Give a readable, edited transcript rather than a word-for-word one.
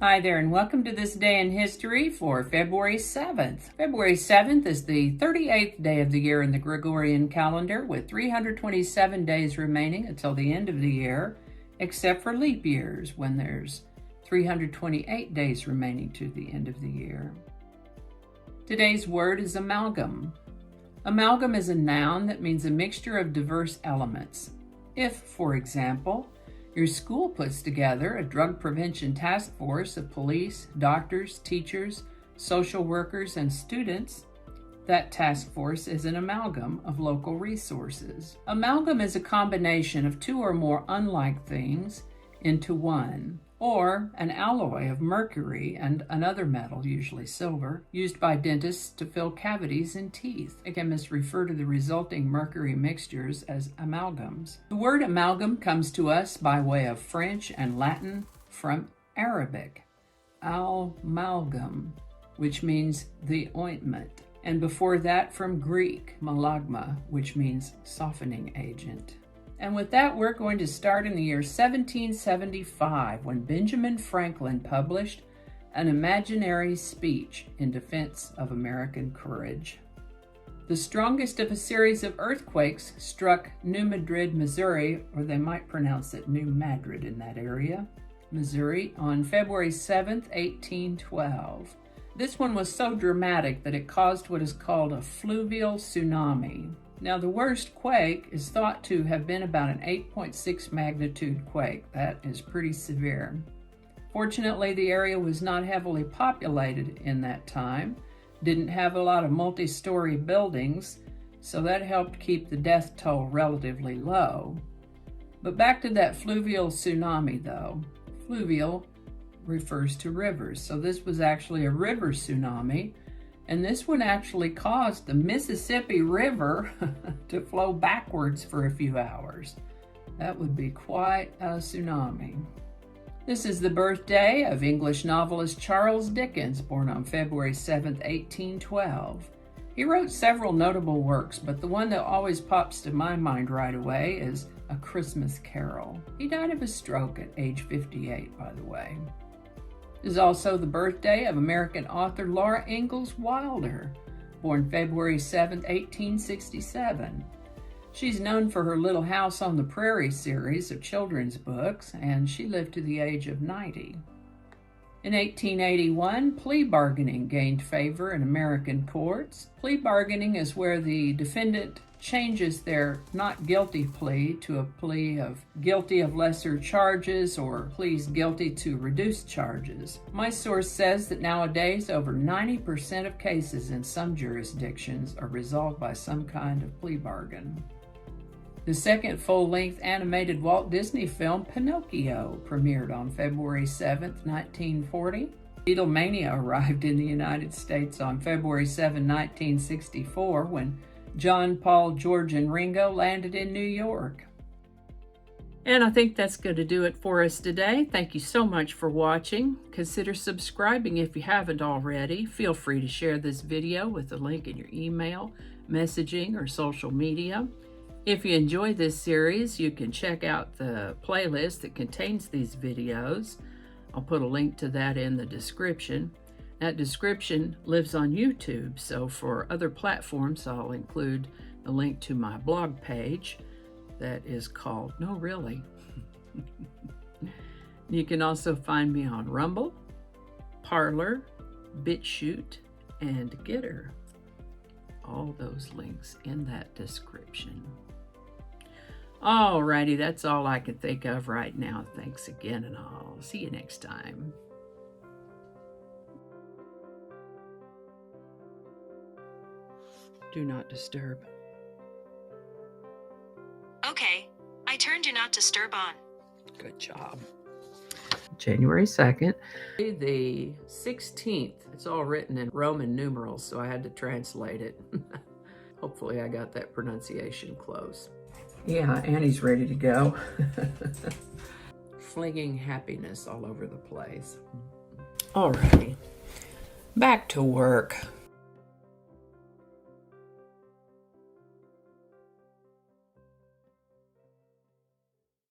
Hi there, and welcome to this day in history for February 7th. February 7th is the 38th day of the year in the Gregorian calendar, with 327 days remaining until the end of the year, except for leap years, when there's 328 days remaining to the end of the year. Today's word is amalgam. Amalgam is a noun that means a mixture of diverse elements. If, for example, your school puts together a drug prevention task force of police, doctors, teachers, social workers, and students, that task force is an amalgam of local resources. Amalgam is a combination of two or more unlike things into one, or an alloy of mercury and another metal, usually silver, used by dentists to fill cavities in teeth. Chemists refer to the resulting mercury mixtures as amalgams. The word amalgam comes to us by way of French and Latin from Arabic, amalgam, which means the ointment, and before that from Greek, malagma, which means softening agent. And with that, we're going to start in the year 1775, when Benjamin Franklin published an imaginary speech in defense of American courage. The strongest of a series of earthquakes struck New Madrid, Missouri, or they might pronounce it New Madrid in that area, Missouri, on February 7th, 1812. This one was so dramatic that it caused what is called a fluvial tsunami. Now, the worst quake is thought to have been about an 8.6 magnitude quake. That is pretty severe. Fortunately, the area was not heavily populated in that time, didn't have a lot of multi-story buildings, so that helped keep the death toll relatively low. But back to that fluvial tsunami, though. Fluvial refers to rivers, so this was actually a river tsunami. And this one actually caused the Mississippi River to flow backwards for a few hours. That would be quite a tsunami. This is the birthday of English novelist Charles Dickens, born on February 7, 1812. He wrote several notable works, but the one that always pops to my mind right away is A Christmas Carol. He died of a stroke at age 58, by the way. It is also the birthday of American author Laura Ingalls Wilder, born February 7, 1867. She's known for her Little House on the Prairie series of children's books, and she lived to the age of 90. In 1881, plea bargaining gained favor in American courts. Plea bargaining is where the defendant changes their not guilty plea to a plea of guilty of lesser charges or pleads guilty to reduced charges. My source says that nowadays over 90% of cases in some jurisdictions are resolved by some kind of plea bargain. The second full-length animated Walt Disney film, Pinocchio, premiered on February 7, 1940. Beatlemania arrived in the United States on February 7, 1964, when John, Paul, George, and Ringo landed in New York. And I think that's going to do it for us today. Thank you so much for watching. Consider subscribing if you haven't already. Feel free to share this video with the link in your email, messaging, or social media. If you enjoy this series, you can check out the playlist that contains these videos. I'll put a link to that in the description. That description lives on YouTube, so for other platforms, I'll include a link to my blog page that is called No Really. You can also find me on Rumble, Parler, BitChute, and Getter. All those links in that description. Alrighty, that's all I can think of right now. Thanks again, and I'll see you next time. Do not disturb. Okay, I turned Do Not Disturb on. Good job. January 2nd, the 16th. It's all written in Roman numerals, so I had to translate it. Hopefully I got that pronunciation close. Yeah, Annie's ready to go. Flinging happiness all over the place. Alrighty, back to work.